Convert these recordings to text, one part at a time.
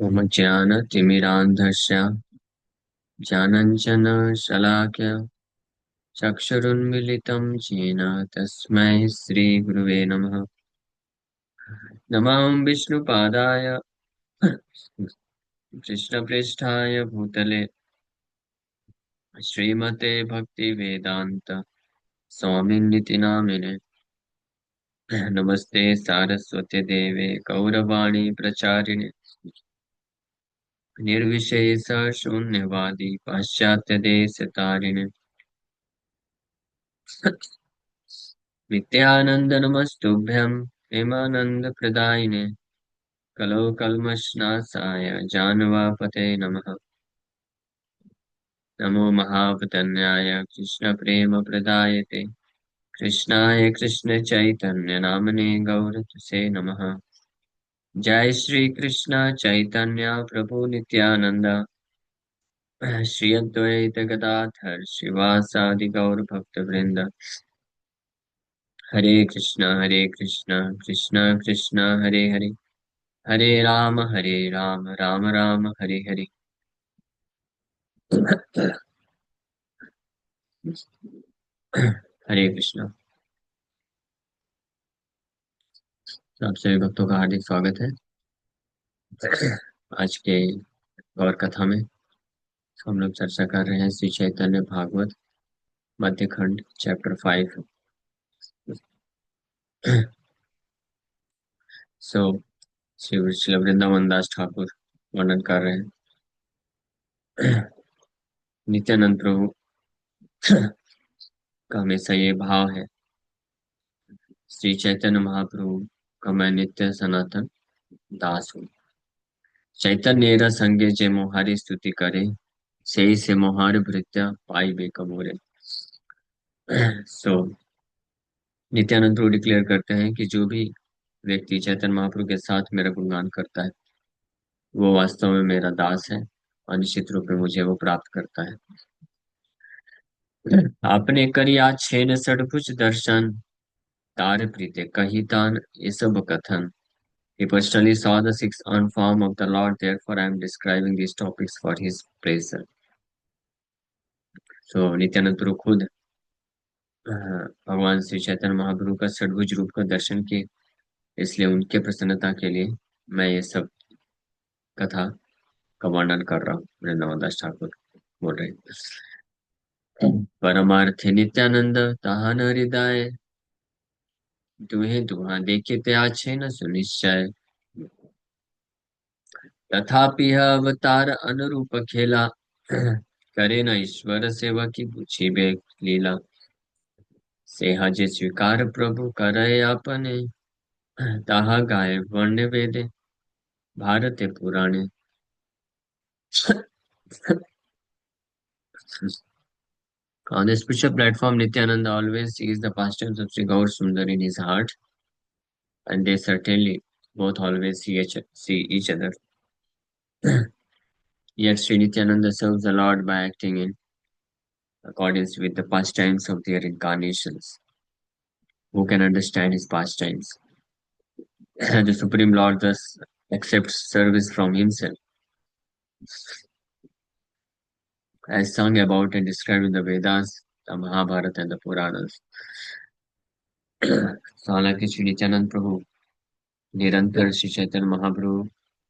मम ज्ञानतिमिरान्धस्य ज्ञानाञ्जनशलाकया चक्षुरुन्मीलितं येन तस्मै श्रीगुरवे नमः। नमामि विष्णुपादाय कृष्णप्रेष्ठाय भूतले श्रीमते भक्तिवेदान्त स्वामिनिति नामिने। नमस्ते सारस्वते देवे गौरवाणी प्रचारिणे निर्विशेष शून्यवादी पाश्चात्यदेशतारिणे नित्यानंद नमस्तुभ्यं प्रेमानंदप्रदायिने कलो कल्मषनाशाय जानवापते नमः। नमो महावदन्याय कृष्णप्रेमप्रदायते कृष्णाय कृष्णचैतन्य नामने गौरतुसे नमः। जय श्री कृष्ण चैतन्य प्रभु नित्यानंद श्री अद्वैत गदाधर श्रीवासादि गौर भक्त वृंद। हरे कृष्णा कृष्णा कृष्णा हरे हरे, हरे राम राम राम हरे हरे। हरे कृष्णा। तो आप सभी भक्तों का हार्दिक स्वागत है। आज के गौर कथा में हम लोग चर्चा कर रहे हैं श्री चैतन्य भागवत मध्य खंड चैप्टर 5। सो श्री श्री वृंदावन दास ठाकुर वर्णन कर रहे हैं। नित्यानंद प्रभु का हमेशा ये भाव है, श्री चैतन्य महाप्रभु का मैं नित्य सनातन दास हूँ। चैतन्य संगे जे मोहारी स्तुति करे सही से मोहार भृत्या पाई बे कमोरे। सो नित्यानंद प्रभु डिक्लेयर करते हैं कि जो भी व्यक्ति चैतन्य महाप्रभु के साथ मेरा गुणगान करता है वो वास्तव में मेरा दास है और निश्चित रूप में मुझे वो प्राप्त करता है। आपने करिया छेन षडभुज दर्शन तार प्रीते कही तान ये सब कथन। He personally saw the six-armed form of the Lord, therefore I am describing these topics for his praise. So Nityanand प्रभु खुद भगवान श्री चैतन्य महाप्रभु का षडभुज रूप का दर्शन किए, इसलिए उनके प्रसन्नता के लिए मैं ये सब कथा का वर्णन कर रहा हूँ। वृंदावन दास ठाकुर बोल रहे हैं। परमार्थी नित्यानंद ताहन हृदय दुहे दुहा देखे ते आछे न सुनिश्चय। तथापि यह अवतार अनुरूप खेला करे न ईश्वर सेवा की पूछी बे लीला। सेहा जे स्वीकार प्रभु करे आपने ताहा गाय वर्ण वेदे भारत पुराणे। On the spiritual platform, Nityananda always sees the pastimes of Sri Gaur Sundar in his heart, and they certainly both always see each other. Yet Sri Nityananda serves the Lord by acting in accordance with the pastimes of their incarnations. Who can understand his pastimes? The Supreme Lord thus accepts service from himself, as sung about and described in the Vedas, the Mahabharata, and the Puranas. हालांकि श्री नित्यानंद प्रभु निरंतर श्री चैतन्य महाप्रभु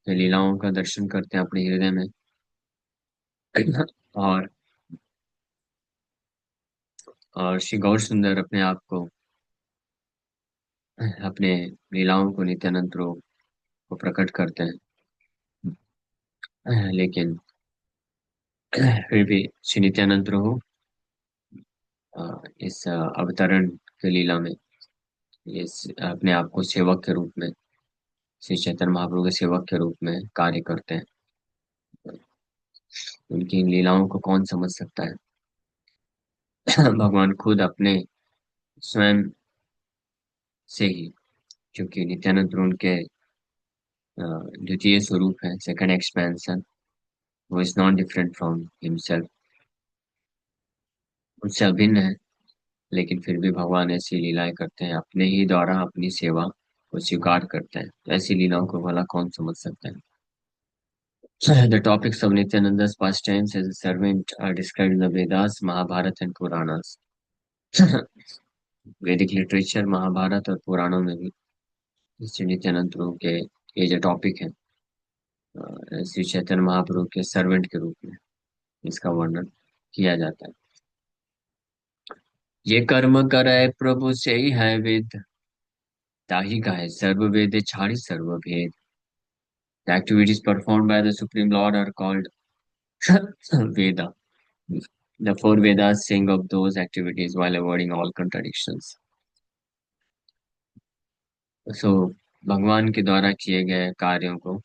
के लीलाओं का दर्शन करते हैं अपने हृदय में, और श्री गौर सुंदर अपने आप को अपने लीलाओं को नित्यानंद प्रभु को प्रकट करते हैं, लेकिन फिर भी श्री नित्यानंद प्रभु इस अवतरण के लीला में अपने आप को सेवक के रूप में, श्री चैतन्य महाप्रभु के सेवक के रूप में कार्य करते हैं। उनकी इन लीलाओं को कौन समझ सकता है? भगवान खुद अपने स्वयं से ही, क्योंकि नित्यानंद प्रभु उनके द्वितीय स्वरूप है, सेकंड एक्सपेंशन, वो is not different from himself, उनसे अभिन्न है, लेकिन फिर भी भगवान ऐसी लीलाएं करते हैं, अपने ही द्वारा अपनी सेवा को स्वीकार करते हैं। तो ऐसी लीलाओं को भला कौन समझ सकता है? The topics of Nityananda's pastimes as a servant are described in the Vedas, Mahabharata and Puranas. वैदिक लिटरेचर महाभारत और पुराणों में भी श्री नित्यानंद प्रभु के ये जो टॉपिक है श्री चैतन्य महाप्रभु के सर्वेंट के रूप में इसका वर्णन किया जाता है। ये कर्म करे प्रभु से ही है वेद, ताही का है सर्व वेद छाड़ी सर्व भेद। The activities performed by the Supreme Lord are called Veda. The four Vedas sing of those activities while avoiding all contradictions. So, भगवान के द्वारा किए गए कार्यों को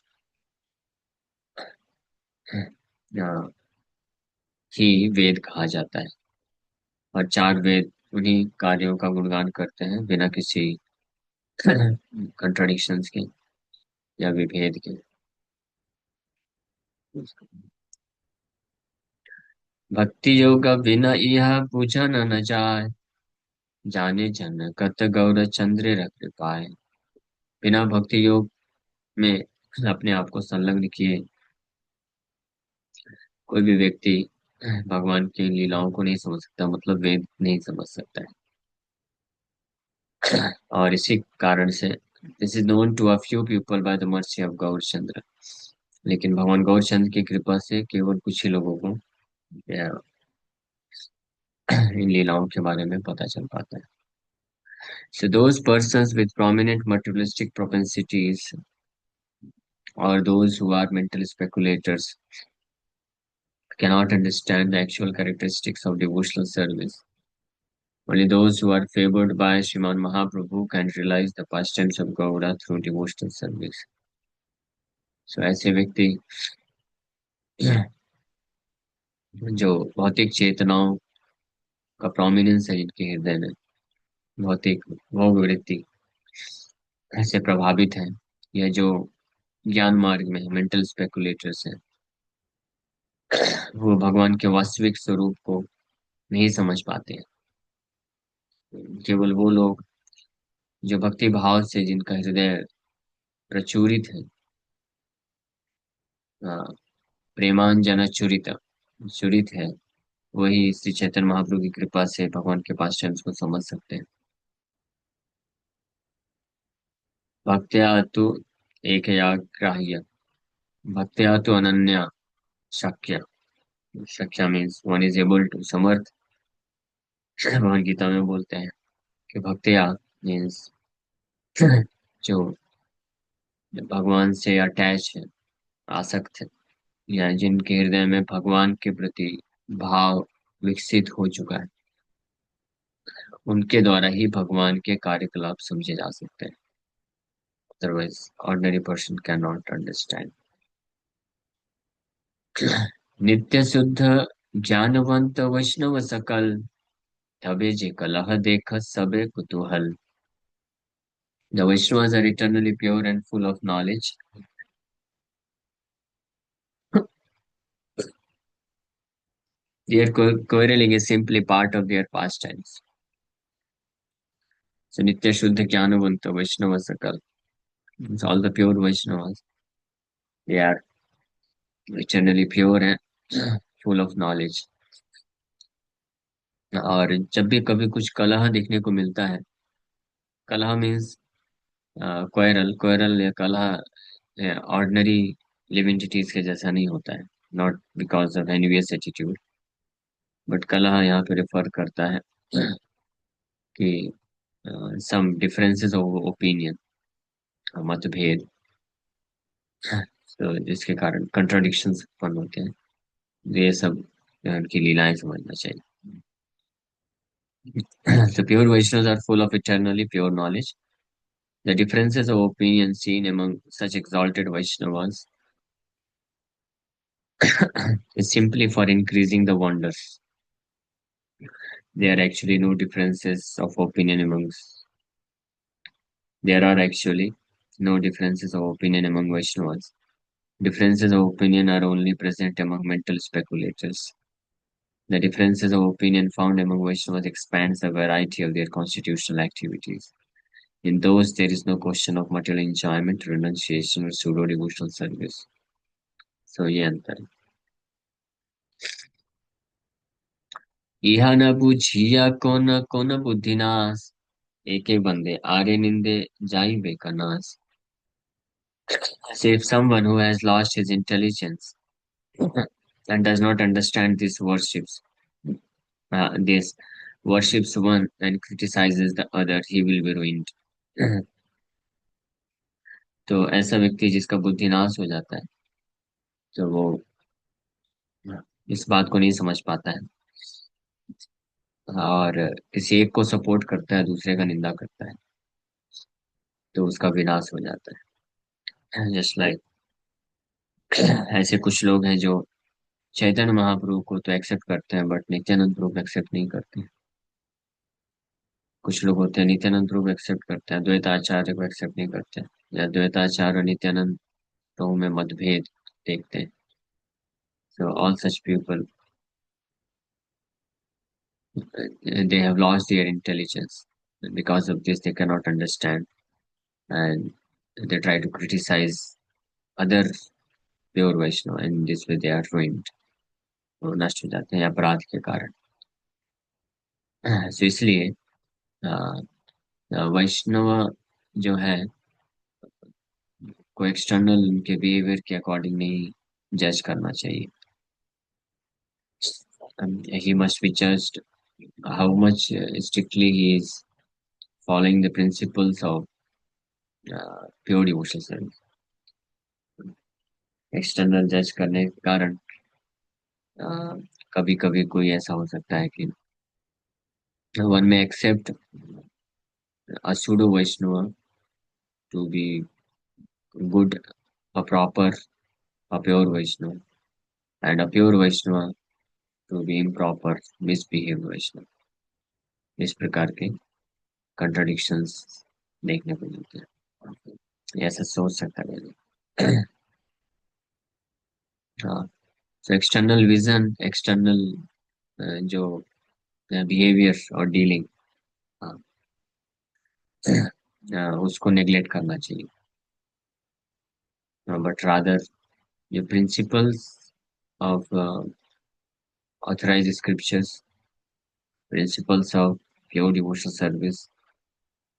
ही वेद कहा जाता है और चार वेद उन्हीं कार्यों का गुणगान करते हैं बिना किसी कंट्राडिक्शंस के या विभेद के। भक्ति योग बिना यह बुझन न जाय, जाने जन कत गौर चंद्र रख पाए। बिना भक्ति योग में अपने आप को संलग्न किए कोई भी व्यक्ति भगवान की लीलाओं को नहीं समझ सकता, मतलब वेद नहीं समझ सकता है। और इसी कारण से this is known to a few people by the mercy of Gaur Chandra. लेकिन भगवान गौर चंद्र की कृपा से केवल कुछ ही लोगों को इन लीलाओं के बारे में पता चल पाता है। So those persons with prominent materialistic propensities or those who are mental speculators cannot understand the actual characteristics of devotional service. Only those who are favored by Sriman Mahaprabhu can realize the pastimes of Gauda through devotional service. So ऐसे व्यक्ति जो भौतिक चेतनाओं का prominence है जिनके हृदय में, भौतिक भोग वृत्ति ऐसे प्रभावित हैं, या जो ज्ञान मार्ग में मेंटल स्पेकुलेटर्स हैं, वो भगवान के वास्तविक स्वरूप को नहीं समझ पाते हैं। केवल वो लोग जो भक्ति भाव से जिनका हृदय प्रचुरित है, प्रेमांजन चुरित चुरित है, वही श्री चैतन्य महाप्रभु की कृपा से भगवान के पास को समझ सकते हैं। भक्त्या तु एक ग्राह्य, भक्त्या तु अनन्या शक्य। शक्य means one is able to समर्थ। भगवान गीता में बोलते हैं कि भक्त्या मीन्स जो भगवान से अटैच है, आसक्त है, या जिनके हृदय में भगवान के प्रति भाव विकसित हो चुका है, उनके द्वारा ही भगवान के कार्यकलाप समझे जा सकते हैं। Otherwise ordinary person can not understand. नित्य शुद्ध ज्ञानवंत वैष्णव सकल, तबे जे कलह देख सबे कुतूहल। The Vaishnavas are eternally pure and full of knowledge. Their quarreling is simply part of their pastimes. So Nitya Shuddha Jnanavanta Vaishnava Sakal. It's all the pure Vaishnavas. They are eternally pure and full of knowledge. और जब भी कभी कुछ कलह देखने को मिलता है, कलह मीन्स क्वेरल, क्वेरल या कलह ऑर्डिनरी लिव एंटिटीज के जैसा नहीं होता है, not because of envious attitude, but कलह यहाँ पे रेफर करता है कि सम डिफरेंसेस ऑफ ओपिनियन, मतभेद, तो जिसके कारण कंट्राडिक्शंस उत्पन्न होते हैं। ये सब उनकी लीलाएं समझना चाहिए। The pure Vaishnavas are full of eternally pure knowledge. The differences of opinion seen among such exalted Vaishnavas is simply for increasing the wonders. There are actually no differences of opinion amongst. There are actually no differences of opinion among Vaishnavas. Differences of opinion are only present among mental speculators. The differences of opinion found among Vaishnavas expands the variety of their constitutional activities. In those, there is no question of material enjoyment, renunciation, or pseudo-devotional service. सो ये अंतर है। इहा न बुझिया कोन बुद्धिनाश, एके बंदे आर्य निंदे जाई बेकनास। So if someone who has lost his intelligence and does not understand this worships one and criticizes the other, he will be ruined. तो ऐसा व्यक्ति जिसका बुद्धि नाश हो जाता है, तो वो इस बात को नहीं समझ पाता है और किसी एक को सपोर्ट करता है, दूसरे का निंदा करता है, तो उसका विनाश हो जाता है। जस्ट लाइक ऐसे कुछ लोग हैं जो चैतन्य महाप्रभु को तो एक्सेप्ट करते हैं, बट नित्यानंद प्रभु को एक्सेप्ट नहीं करते हैं। कुछ लोग होते हैं नित्यानंद प्रभु को एक्सेप्ट करते हैं, द्वैताचार्य को एक्सेप्ट नहीं करते हैं, या द्वैताचार्य और नित्यानंद प्रभु में मतभेद देखते हैं। So all such people, they have lost their intelligence. And because of this, they cannot understand, and they try to criticize other pure Vaishnava, and this way they are ruined. वो नष्ट हो जाते हैं अपराध के कारण। So इसलिए वैष्णव जो है को एक्सटर्नल उनके बिहेवियर के अकॉर्डिंग नहीं जज करना चाहिए। He must be judged how much strictly he is following the principles of pure devotion service. External जज करने के कारण कभी कभी कोई ऐसा हो सकता है कि वन में accept a pseudo Vaishnava to be good, a proper, a pure Vaishnava, and a pure Vaishnava to be improper, misbehaved Vaishnava। इस प्रकार के कंट्राडिक्शंस देखने को मिलते हैं, ऐसा सोच सकता है। हाँ, तो एक्सटर्नल विजन, एक्सटर्नल जो बिहेवियर और डीलिंग, उसको नेग्लेक्ट करना चाहिए, बट रादर जो principles of authorise scriptures, principles of pure devotional service,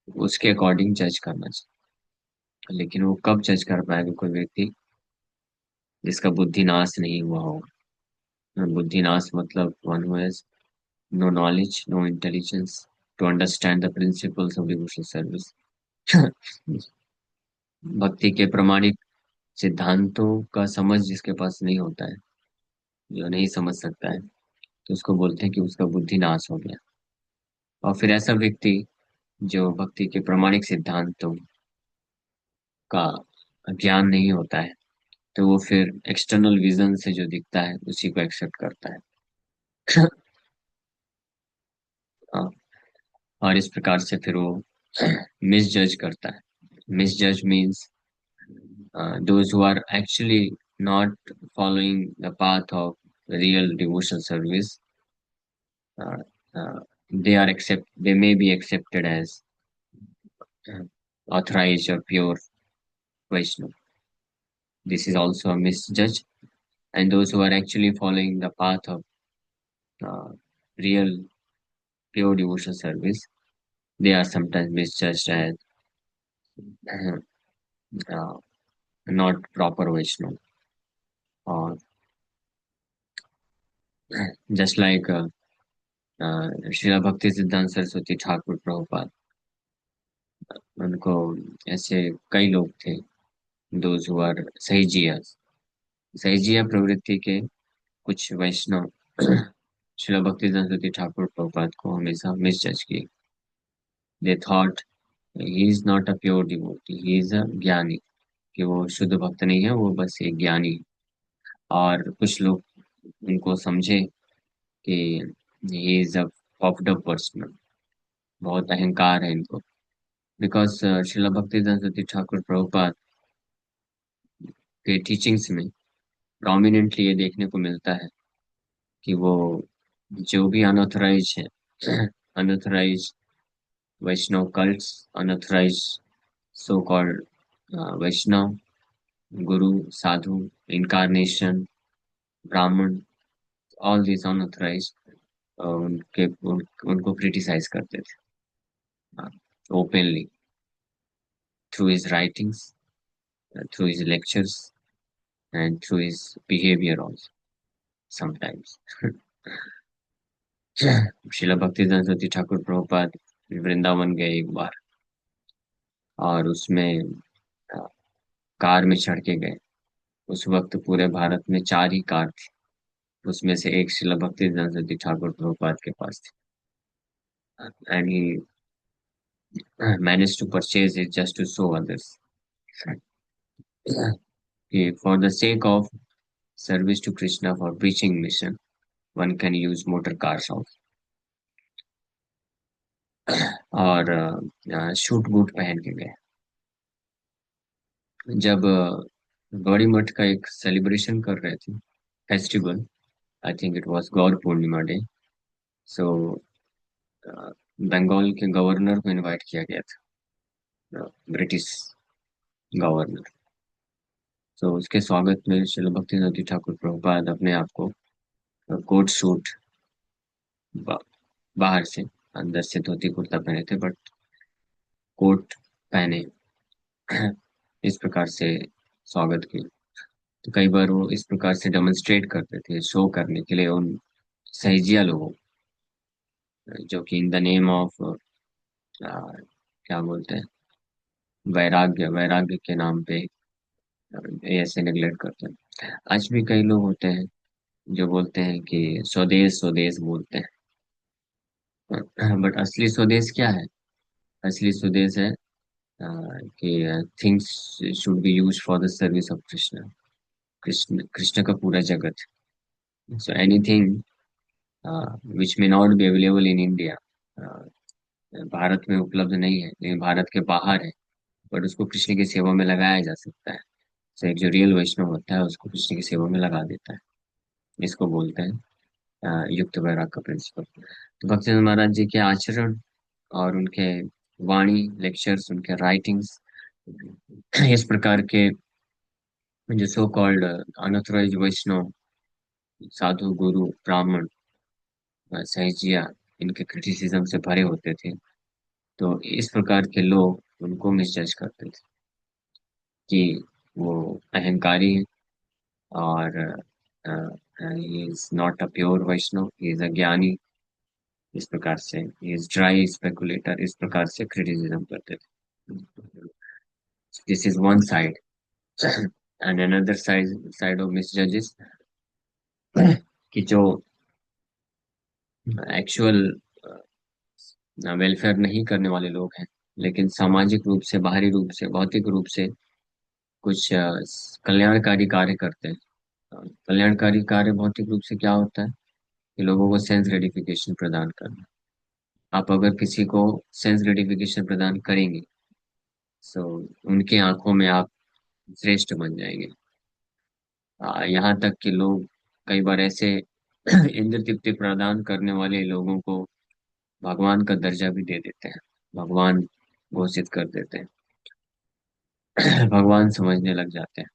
उसके अकॉर्डिंग जज करना चाहिए। लेकिन वो कब जज कर पाएगा कोई व्यक्ति जिसका बुद्धि नाश नहीं हुआ होगा। बुद्धि नाश मतलब one who has no knowledge, no intelligence to understand the principles of devotional service. भक्ति के प्रमाणिक सिद्धांतों का समझ जिसके पास नहीं होता है, जो नहीं समझ सकता है, तो उसको बोलते हैं कि उसका बुद्धि नाश हो गया। और फिर ऐसा व्यक्ति जो भक्ति के प्रमाणिक सिद्धांतों का ज्ञान नहीं होता है, तो वो फिर एक्सटर्नल विजन से जो दिखता है उसी को एक्सेप्ट करता है। हाँ, और इस प्रकार से फिर वो मिसजज करता है। Misjudge means those who are actually not following the path of real devotional service, uh, uh, they may be accepted as uh, authorized or pure Vaishnava. This is also a misjudge, and those who are actually following the path of uh, real pure devotional service, they are sometimes misjudged as uh, uh, not proper Vaishnava, or just like Srila Bhakti Siddhanta Saraswati Thakur Prabhupada, उनको ऐसे कई लोग थे, those who are सहीजिया, सहीजिया प्रवृत्ति के कुछ वैष्णव श्रील भक्ति सरस्वती ठाकुर प्रभुपाद को हमेशा मिसजज किए। They thought he is not a pure devotee, he is a ज्ञानी, कि वो शुद्ध भक्त नहीं है, वो बस एक ज्ञानी है। और कुछ लोग उनको समझे कि ही is a popped up person, बहुत अहंकार है इनको। बिकॉज श्रील भक्ति सरस्वती ठाकुर प्रभुपाद के टीचिंग्स में प्रोमिनेंटली ये देखने को मिलता है कि वो जो भी अनऑथराइज है, अनऑथराइज वैष्णव कल्ट्स, अनऑथराइज सो कॉल्ड वैष्णव, गुरु, साधु, इनकारनेशन, ब्राह्मण, ऑल दिस अनऑथराइज्ड, उनको क्रिटिसाइज करते थे openly, through his writings, through his lectures, and through his behaviour also sometimes. शिला भक्ति सरस्वती ठाकुर प्रभुपाद वृंदावन गए एक बार, और उसमें अ, कार में चढ़ के गए। उस वक्त पूरे भारत में चार ही कार थी, उसमें से एक शिला भक्ति सरस्वती ठाकुर प्रभुपाद के पास थी, and he managed to purchase it just to show others. Okay, for the sake of service to Krishna for preaching mission, one can use motor cars also. और शूट बूट पहन के गए। जब गौरी मठ का एक सेलिब्रेशन कर रहे थे, festival, I think it was Gaur Purnima day, so Bengal के गवर्नर को इनवाइट किया गया था, ब्रिटिश गवर्नर। तो उसके स्वागत में श्रील भक्ति ठाकुर प्रभुपाद अपने आप को कोट सूट, बा, बाहर से, अंदर से धोती कुर्ता पहने थे, बट कोट पहने इस प्रकार से स्वागत किया। तो कई बार वो इस प्रकार से डेमोन्स्ट्रेट करते थे, शो करने के लिए उन सहजिया लोगों, जो कि इन द नेम ऑफ क्या बोलते हैं, वैराग्य, वैराग्य के नाम पे ये ऐसे नेग्लेक्ट करते हैं। आज भी कई लोग होते हैं जो बोलते हैं कि स्वदेश स्वदेश बोलते हैं, बट असली स्वदेश क्या है? असली स्वदेश है कि things should be use for the service of Krishna. Krishna, Krishna का पूरा जगत। So anything which may not be available in India, Bharat में उपलब्ध नहीं है लेकिन भारत के बाहर है, बट उसको कृष्ण की सेवा में लगाया जा सकता है। तो एक जो रियल वैष्णव होता है उसको कृष्ण की सेवा में लगा देता है। इसको बोलते हैं युक्त वैराग का प्रिंसिपल। तो भक्तिनाथ महाराज जी के आचरण और उनके वाणी, लेक्चर्स, उनके राइटिंग्स, इस प्रकार के जो सो कॉल्ड अनऑथराइज्ड वैष्णव, साधु, गुरु, ब्राह्मण, सहजिया, इनके क्रिटिसिज्म से भरे होते थे। तो इस प्रकार के लोग उनको मिसजज करते थे कि वो अहंकारी है, और he is not a pure Vaishnava, he is a jnani. इस प्रकार से ही इज ड्राई स्पेकुलेटर, इस प्रकार से क्रिटिसिज्म करते थे। This is one side, and another side of misjudges, कि जो एक्चुअल वेलफेयर नहीं करने वाले लोग हैं, लेकिन सामाजिक रूप से, बाहरी रूप से, भौतिक रूप से कुछ कल्याणकारी कार्य करते हैं। कल्याणकारी कार्य भौतिक रूप से क्या होता है कि लोगों को सेंस ग्रेटिफिकेशन प्रदान करना। आप अगर किसी को सेंस ग्रेटिफिकेशन प्रदान करेंगे, तो उनके आंखों में आप श्रेष्ठ बन जाएंगे। यहाँ तक कि लोग कई बार ऐसे इंद्र तृप्ति प्रदान करने वाले लोगों को भगवान का दर्जा भी दे देते हैं, भगवान घोषित कर देते हैं, भगवान समझने लग जाते हैं।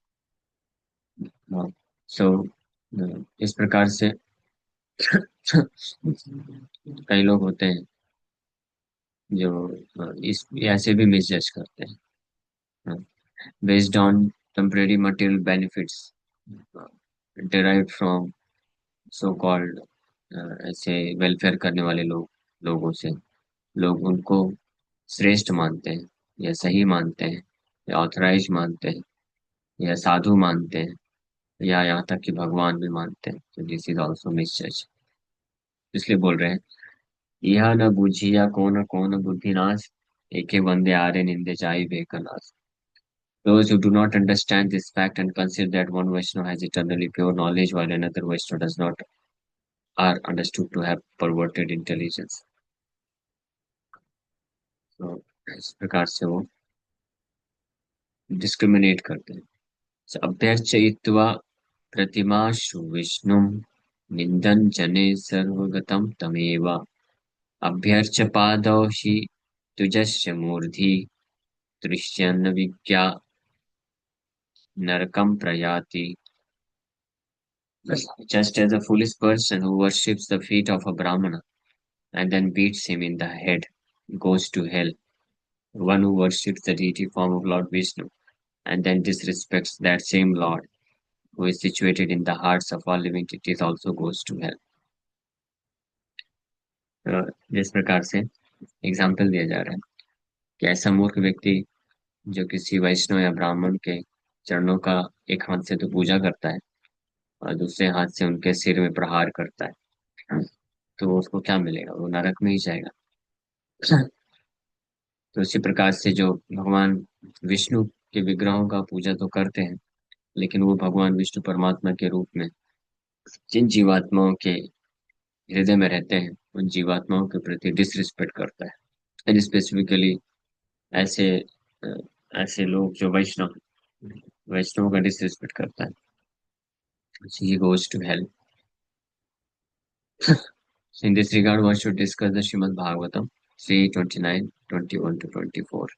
सो इस प्रकार से कई लोग होते हैं जो इस ऐसे भी मिसजज करते हैं, based on temporary material benefits derived from so called, ऐसे वेलफेयर करने वाले लोगों से लोग उनको श्रेष्ठ मानते हैं, या सही मानते हैं, या ऑथराइज मानते हैं, या साधु मानते हैं, या यहाँ तक कि भगवान भी मानते हैं। तो दिस इज ऑल्सो मिसजज। इसलिए बोल रहे हैं, यह न बुझिया कौन बुद्धिनाश, एके बंदे आरे निंदे जाई बेकनाश। Those who do not understand this fact and consider that one Vaishnava has eternally pure knowledge while another Vaishnava does not, are understood to have perverted intelligence. तो इस प्रकार से वो डिस्क्रिमिनेट करते हैं। So, अभ्यर्चयित्वा प्रतिमाशु विष्णुं निंदन जने सर्वगतं तमेव अभ्यर्च पादौ हि तुजस्य मूर्धि दृश्यन्न विज्ञा नरकम प्रयाति. Just as a foolish person who worships the feet of a Brahmana and then beats him in the head goes to hell, one who worships the deity form of Lord Vishnu and then disrespects that same Lord who is situated in the hearts of all living entities also goes to hell. जिस प्रकार से example दिया जा रहा है कि ऐसा मूर्ख व्यक्ति जो किसी वैष्णव या ब्राह्मण के चरणों का एक हाथ से तो पूजा करता है और दूसरे हाथ से उनके सिर में प्रहार करता है, तो उसको क्या मिलेगा? वो नरक में ही जाएगा. तो इसी प्रकार से जो भगवान विष्णु के विग्रहों का पूजा तो करते हैं, लेकिन वो भगवान विष्णु परमात्मा के रूप में जिन जीवात्माओं के हृदय में रहते हैं उन जीवात्माओं के प्रति डिसरिस्पेक्ट करता है. एंड स्पेसिफिकली ऐसे अ, ऐसे लोग जो वैष्णव का डिसरिस्पेक्ट करता है, he goes to hell. In this regard, one should discuss the Srimad Bhagavatam 3:29, 21 to 24.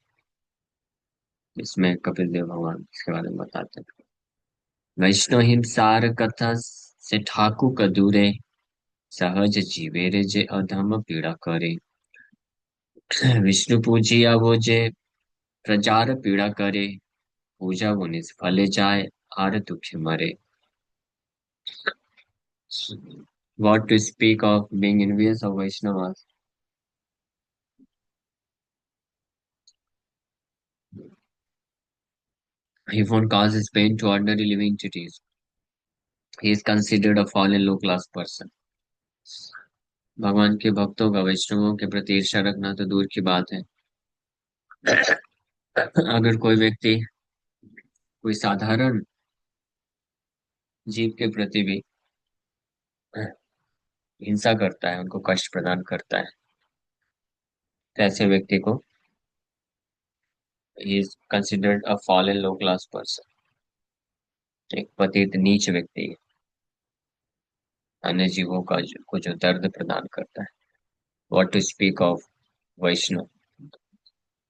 इसमें कपिल देव भगवान इसके बारे में बताते हैं. वैष्णव हिंसार कथा से ठाकु कदूरे सहज जीवे रे जे अधम पीड़ा करे. विष्णु पूजिया वो जे प्रजार पीड़ा करे, पूजा वो निष्फल जाए आर दुख मरे. What to speak of being envious of Vaishnavas? If one causes pain to ordinary living entities, he is considered a fallen low class person. भगवान के भक्तों का वैष्णवों के प्रति ईर्ष्या रखना तो दूर की बात है. अगर कोई व्यक्ति कोई साधारण जीव के प्रति भी हिंसा करता है, उनको कष्ट प्रदान करता है, तो ऐसे व्यक्ति को he is considered a fallen low class person. एक पतित नीच व्यक्ति है, अन्य जीवों को जो दर्द प्रदान करता है. What to speak of Vaishnava.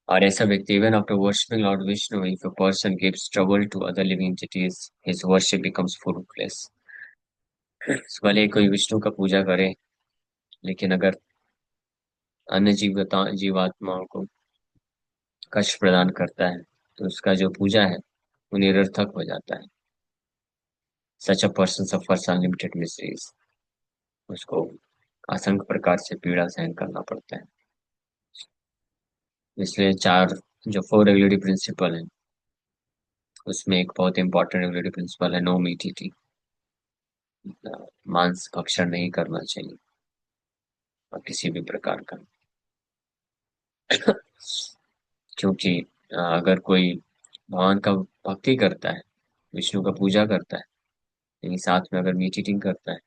और ऐसा व्यक्ति even after worshipping Lord Vishnu, if a person gives trouble to other living entities, his worship becomes fruitless. भले कोई विष्णु का पूजा करे, लेकिन अगर अन्य जीवात्माओं को कष्ट प्रदान करता है तो उसका जो पूजा है वो निरर्थक हो जाता है. सच अ पर्सन सफर्स अनलिमिटेड मिसरीज. उसको असंख्य प्रकार से पीड़ा सहन करना पड़ता है. इसलिए चार जो फोर रेगुलेटरी प्रिंसिपल है, उसमें एक बहुत इंपॉर्टेंट रेगुलेटरी प्रिंसिपल है नो मीट ईटिंग. मांस भक्षण नहीं करना चाहिए और किसी भी प्रकार का. क्योंकि अगर कोई भगवान का भक्ति करता है, विष्णु का पूजा करता है, लेकिन साथ में अगर मीट ईटिंग करता है,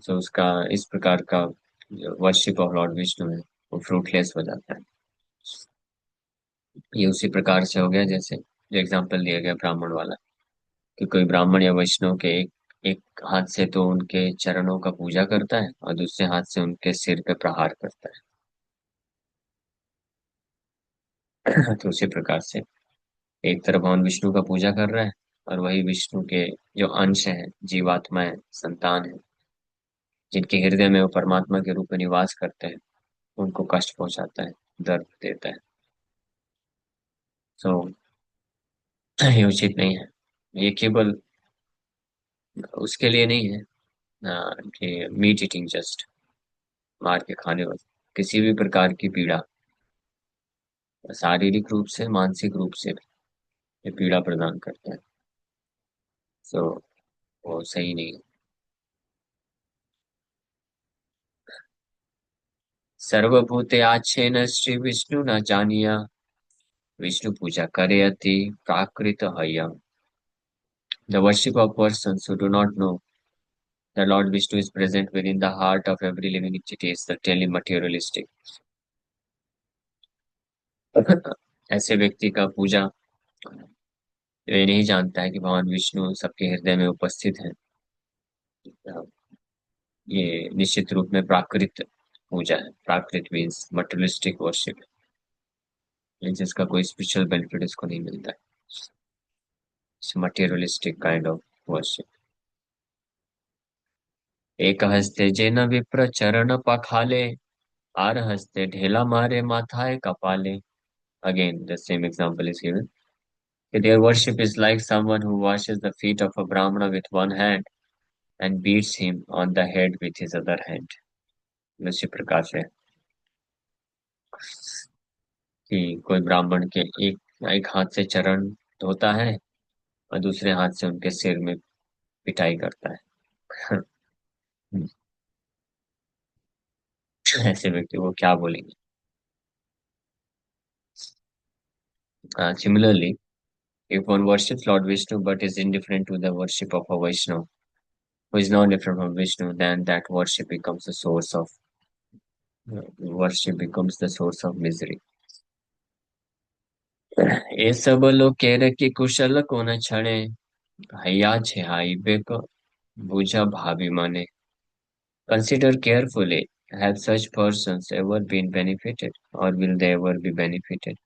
तो उसका इस प्रकार का वर्शिप ऑफ लॉर्ड विष्णु है वो फ्रूटलेस हो जाता है. ये उसी प्रकार से हो गया जैसे जो एग्जाम्पल दिया गया ब्राह्मण वाला, कि कोई ब्राह्मण या वैष्णव के एक एक हाथ से तो उनके चरणों का पूजा करता है और दूसरे हाथ से उनके सिर पे प्रहार करता है. तो उसी प्रकार से एक तरफ भगवान विष्णु का पूजा कर रहा है और वही विष्णु के जो अंश हैं, जीवात्माएं, संतान है, जिनके हृदय में वो परमात्मा के रूप में निवास करते हैं, उनको कष्ट पहुंचाता है, दर्द देता है. सो ये उचित नहीं है. ये केवल उसके लिए नहीं है कि मीट ईटिंग जस्ट मार के खाने वाले. किसी भी प्रकार की पीड़ा, शारीरिक रूप से मानसिक रूप से भी ये पीड़ा प्रदान करता है. सो वो सही नहीं है. सर्वभूते आच्छे न श्री विष्णु न जानिया, विष्णु पूजा करे अति प्राकृत हयम. The worship of persons who do not know that Lord Vishnu is present within the heart of every living entity is certainly materialistic. ऐसे व्यक्ति का पूजा ये नहीं जानता है कि भगवान विष्णु सबके हृदय में उपस्थित है. ये निश्चित रूप में प्राकृत पूजा है. प्राकृत मीन्स मटेरियलिस्टिक वर्शिप है, जिसका कोई स्पिरिचुअल बेनिफिट इसको नहीं मिलता है. materialistic kind of worship. एक हस्ते जेन विप्र चरण पखाले, आर हस्ते ढेला मारे माथाए कपाले. Again, the same example is given. Their worship is like someone who washes the feet of a Brahmana with one hand and beats him on the head with his other hand. उसी प्रकार से कि कोई ब्राह्मण के एक एक हाथ से चरण धोता है और दूसरे हाथ से उनके सिर में पिटाई करता है. ऐसे व्यक्ति को क्या बोलेंगे? Similarly, if one worships Lord Vishnu but is indifferent to the worship of a Vaishnava who is not different from Vishnu, then that worship becomes the source of misery. ये सब लोग कह रहे कि कुशल को न छड़े, हैया छे हाइबे को बुझा भाभी माने. Consider carefully, have such persons ever been benefited or will they ever be benefited?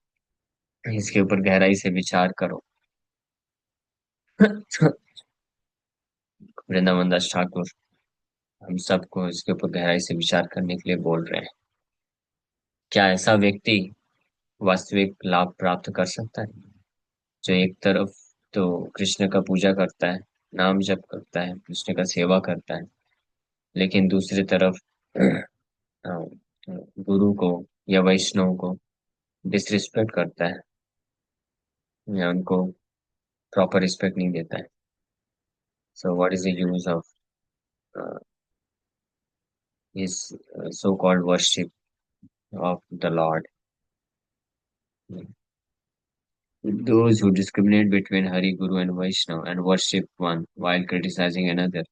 इसके ऊपर गहराई से विचार करो. वृंदावन दास ठाकुर हम सबको इसके ऊपर गहराई से विचार करने के लिए बोल रहे हैं. क्या ऐसा व्यक्ति वास्तविक लाभ प्राप्त कर सकता है जो एक तरफ तो कृष्ण का पूजा करता है, नाम जप करता है, कृष्ण का सेवा करता है, लेकिन दूसरी तरफ गुरु को या वैष्णव को डिसरिस्पेक्ट करता है या उनको प्रॉपर रिस्पेक्ट नहीं देता है. So what is the use of his so called worship of the Lord? Those who discriminate between Hari, Guru, and Vaishnava and worship one while criticizing another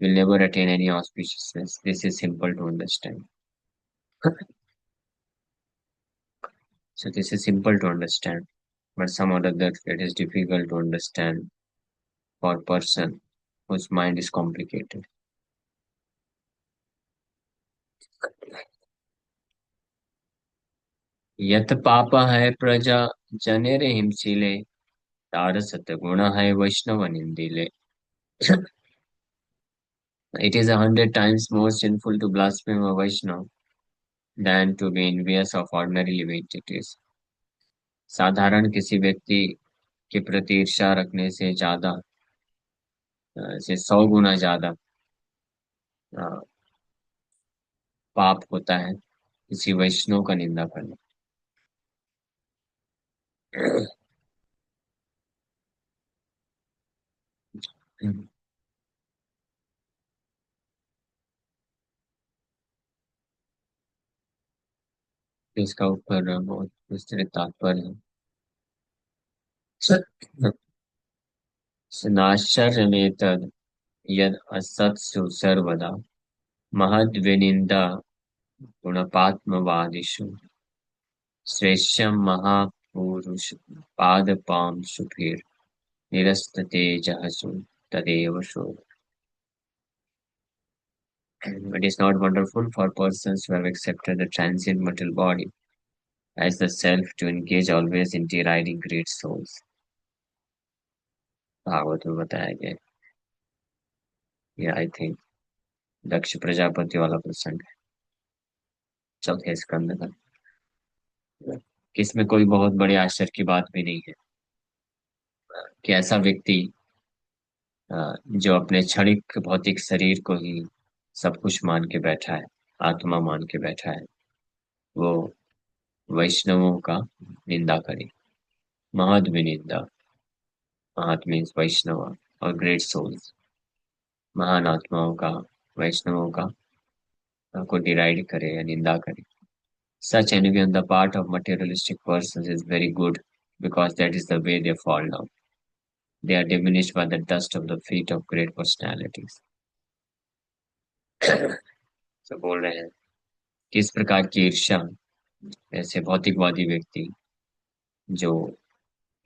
will never attain any auspiciousness. This is simple to understand. So this is simple to understand, but some other that it is difficult to understand for a person whose mind is complicated. यत पाप है प्रजा जनेरे हिमशीले, तार सत गुण है वैष्णव निंदिले. It is 100 times more sinful to blaspheme a Vaishnava than to be envious of ordinary living entities. साधारण किसी व्यक्ति के प्रति ईर्ष्या रखने से 100 गुना ज्यादा अ, पाप होता है किसी वैष्णव का निंदा करना. इसका ऊपर बहुत विस्तृत तात्पर्य है. नाश्चर्यमेतद् यद् असत्सु सर्वदा महद्विनिन्दा गुणपात्मवादिषु श्रेष्ठं महापुरुष पादपांशुभिर् निरस्ततेजःसु तदेव शोभ. It is not wonderful for persons who have accepted the transient material body as the self to engage always in deriding great souls. Bhagavat में बताया गया है. ये आई थिंक दक्ष प्रजापति वाला प्रसंग है, चौथे स्कंद का, कि इसमें कोई बहुत बड़े आश्चर्य की बात भी नहीं है कि ऐसा व्यक्ति जो अपने क्षणिक भौतिक शरीर को ही सब कुछ मान के बैठा है, आत्मा मान के बैठा है, वो वैष्णवों का निंदा करे. महद विनिंदा, महत मीन्स वैष्णव और ग्रेट सोल्स, महान आत्माओं का, वैष्णवों का को डिराइड करे या निंदा करे. Such envy on the part of materialistic persons is very good because that is the way they fall down. They are diminished by the dust of the feet of great personalities. तो बोल रहे हैं कि इस प्रकार की ईर्ष्या ऐसे भौतिकवादी व्यक्ति जो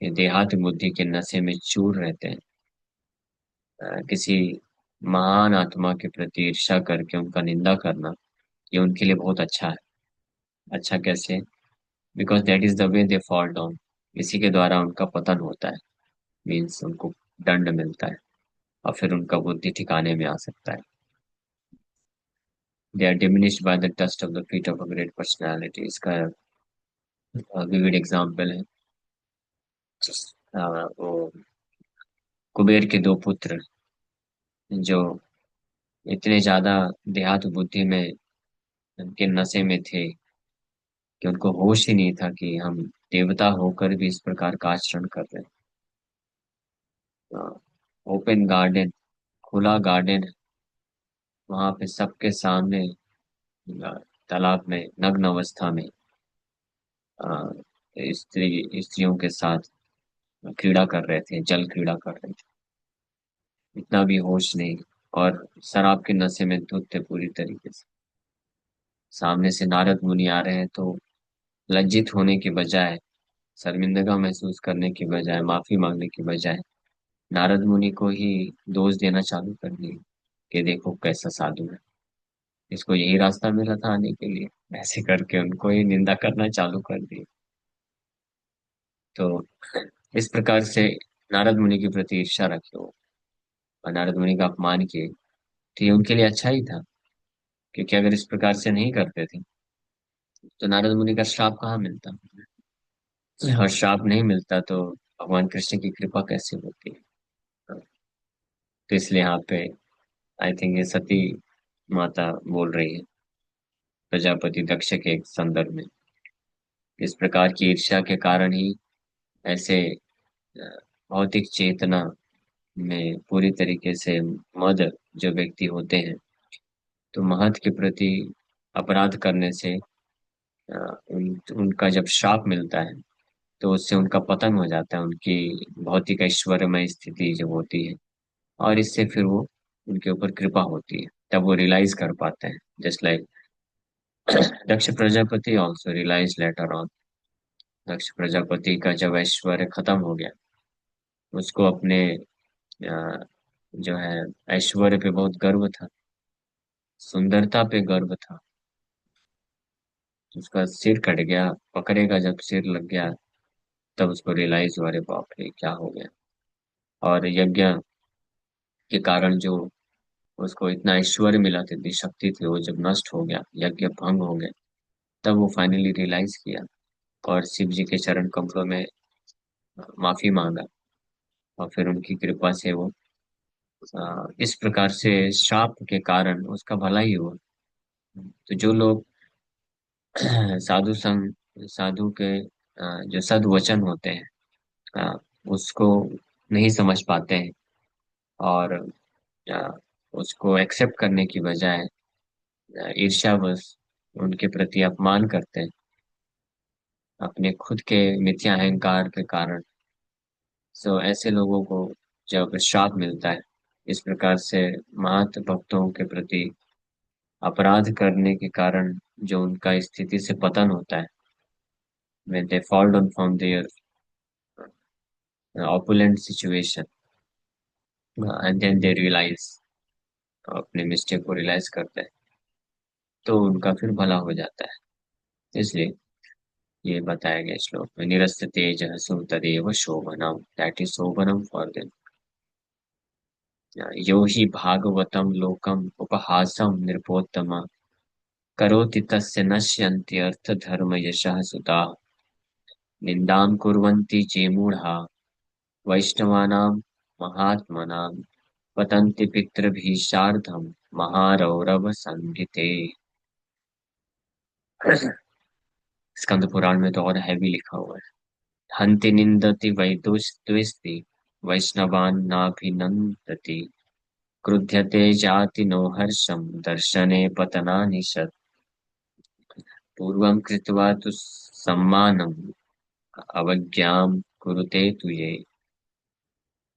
ये देहात बुद्धि के नशे में चूर रहते हैं, किसी महान आत्मा के प्रति ईर्ष्या करके उनका निंदा करना, ये उनके लिए बहुत अच्छा है. अच्छा कैसे? Because that is the way they fall down. इसी के द्वारा उनका पतन होता है. मीन्स उनको दंड मिलता है और फिर उनका बुद्धि ठिकाने में आ सकता है। They are diminished by the dust of the feet of a great personality, इसका विविड एग्जाम्पल है। वो कुबेर के दो पुत्र जो इतने ज्यादा देहात बुद्धि में उनके नशे में थे कि उनको होश ही नहीं था कि हम देवता होकर भी इस प्रकार का आचरण कर रहे हैं। ओपन गार्डन, खुला गार्डन, वहां पे सबके सामने तालाब में नग्न अवस्था में स्त्रियों के साथ क्रीड़ा कर रहे थे, जल क्रीड़ा कर रहे थे। इतना भी होश नहीं, और शराब के नशे में धुत थे पूरी तरीके से। सामने से नारद मुनि आ रहे हैं तो लज्जित होने के बजाय, शर्मिंदगा महसूस करने के बजाय, माफी मांगने के बजाय नारद मुनि को ही दोष देना चालू कर दिए कि देखो कैसा साधु है, इसको यही रास्ता मिला था आने के लिए। ऐसे करके उनको ही निंदा करना चालू कर दी। तो इस प्रकार से नारद मुनि के प्रति ईर्ष्या रखे हो और नारद मुनि का अपमान किए, तो ये उनके लिए अच्छा ही था। क्योंकि अगर इस प्रकार से नहीं करते थे तो नारद मुनि का श्राप कहाँ मिलता, और श्राप नहीं मिलता तो भगवान कृष्ण की कृपा कैसे होती है। तो इसलिए यहाँ पे आई थिंक ये सती माता बोल रही है प्रजापति दक्ष के संदर्भ में। इस प्रकार की ईर्ष्या के कारण ही ऐसे भौतिक चेतना में पूरी तरीके से मद जो व्यक्ति होते हैं, तो महत के प्रति अपराध करने से उनका जब श्राप मिलता है तो उससे उनका पतन हो जाता है, उनकी भौतिक ऐश्वर्यमय स्थिति जो होती है, और इससे फिर वो उनके ऊपर कृपा होती है, तब वो रियलाइज कर पाते हैं। Just like Daksha Prajapati also realise later on. Daksha Prajapati का जब ऐश्वर्य खत्म हो गया, उसको अपने जो है ऐश्वर्य पे बहुत गर्व था, सुंदरता पे गर्व था। उसका सिर कट गया, पकड़ेगा जब सिर लग गया, तब उसको रियलाइज हुआ अरे बाप रे क्या हो गया। और यज्ञ के कारण जो उसको इतना ऐश्वर्य मिला था, इतनी शक्ति थी, वो जब नष्ट हो गया, यज्ञ भंग हो गया, तब वो फाइनली रियलाइज किया और शिव जी के चरण कमलों में माफी मांगा, और फिर उनकी कृपा से वो इस प्रकार से श्राप के कारण उसका भला ही हुआ। तो जो लोग साधु संग, साधु के जो सद्वचन होते हैं, अ, उसको नहीं समझ पाते हैं, और अ, उसको एक्सेप्ट करने की बजाय ईर्ष्यावश उनके प्रति अपमान करते हैं अपने खुद के मिथ्या अहंकार के कारण। सो ऐसे लोगों को जब श्राप मिलता है इस प्रकार से महत भक्तों के प्रति अपराध करने के कारण, जो उनका स्थिति से पतन होता है, when they fall down from their opulent situation, and then they realize, अपने मिस्टेक को रियलाइज करते हैं, तो उनका फिर भला हो जाता है। इसलिए ये बताया गया श्लोक में, निरस्त तेज सु तदेव शोभनम, दैट इज शोभनम फॉर देम। यो हि भागवतम लोकम उपहासम नृपोत्तम, करोति तस्य नश्यन्ति अर्थ धर्म यशः सुता, निन्दां कुर्वन्ति ये मूढ़ा वैष्णवानां महात्मनां, पतन्ति पितृभिः महारौरव संहिते। स्कंद पुराण में तो और हैवी लिखा हुआ है, हन्ति निन्दति वैदुष वैष्णवान् नाभिनन्दति, क्रुध्यते जाति नो हर्षं दर्शने पतनानि सत्, पूर्वं कृत्वा तु सम्मानम् अवज्ञां कुरुते तु ये,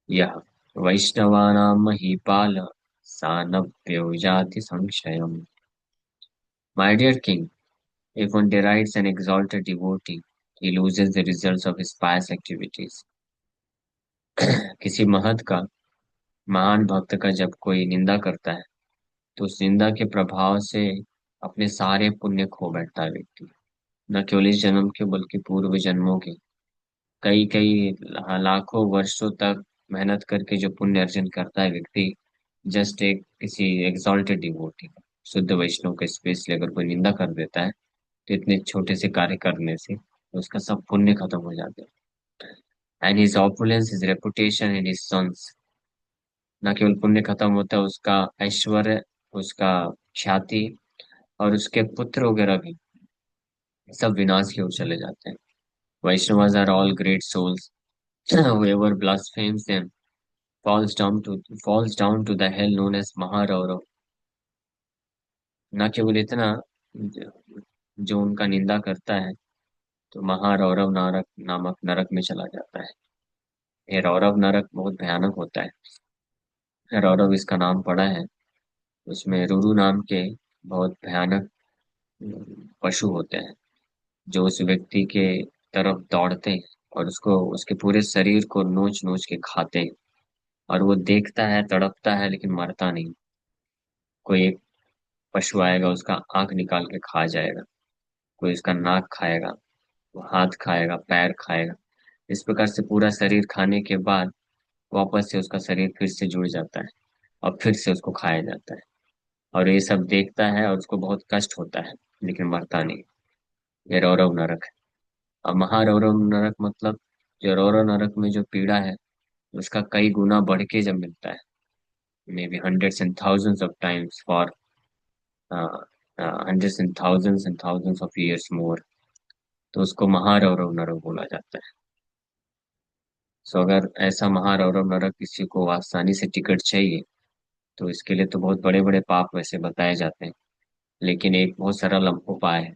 यः वैष्णवानां महीपाल सानभ्यो याति संशयम्। My dear king, if one derides an exalted devotee, he loses the results of his pious activities. किसी महत का, महान भक्त का जब कोई निंदा करता है तो उस निंदा के प्रभाव से अपने सारे पुण्य खो बैठता है व्यक्ति, न केवल इस जन्म के बल्कि पूर्व जन्मों के। कई कई लाखों वर्षों तक मेहनत करके जो पुण्य अर्जन करता है व्यक्ति, जस्ट एक किसी एग्जॉल्टेड डिवोटी, शुद्ध वैष्णव का स्पेशली अगर कोई निंदा कर देता है, तो इतने छोटे से कार्य करने से उसका सब पुण्य खत्म हो जाता है। And his opulence, his reputation and his sons, न केवल पुण्य खत्म होता है, उसका ऐश्वर्य, उसका ख्याति और उसके पुत्र वगैरह भी सब विनाश की ओर चले जाते हैं। Vaishnavas are all great souls, whoever blasphemes them falls down to falls down to the hell known as Maharauravs। न केवल इतना, जो उनका निंदा करता है तो महारौरव नरक नामक नरक में चला जाता है। ये रौरव नरक बहुत भयानक होता है। रौरव इसका नाम पड़ा है, उसमें रुरु नाम के बहुत भयानक पशु होते हैं, जो उस व्यक्ति के तरफ दौड़ते हैं और उसको उसके पूरे शरीर को नोच नोच के खाते हैं। और वो देखता है, तड़पता है, लेकिन मरता नहीं। कोई एक पशु आएगा, उसका आंख निकाल के खा जाएगा, कोई उसका नाक खाएगा, वो हाथ खाएगा, पैर खाएगा। इस प्रकार से पूरा शरीर खाने के बाद वापस से उसका शरीर फिर से जुड़ जाता है और फिर से उसको खाया जाता है। और ये सब देखता है और उसको बहुत कष्ट होता है, लेकिन मरता नहीं। ये रौरव नरक है। और महारौरव नरक मतलब, जो रौरव नरक में जो पीड़ा है, उसका कई गुना बढ़ के जब मिलता है, may be hundreds and thousands of times for hundreds and thousands of years more, तो उसको महारौरव नरक बोला जाता है। सो अगर ऐसा महारौरव नरक किसी को आसानी से टिकट चाहिए, तो इसके लिए तो बहुत बड़े बड़े पाप वैसे बताए जाते हैं, लेकिन एक बहुत सरल उपाय है।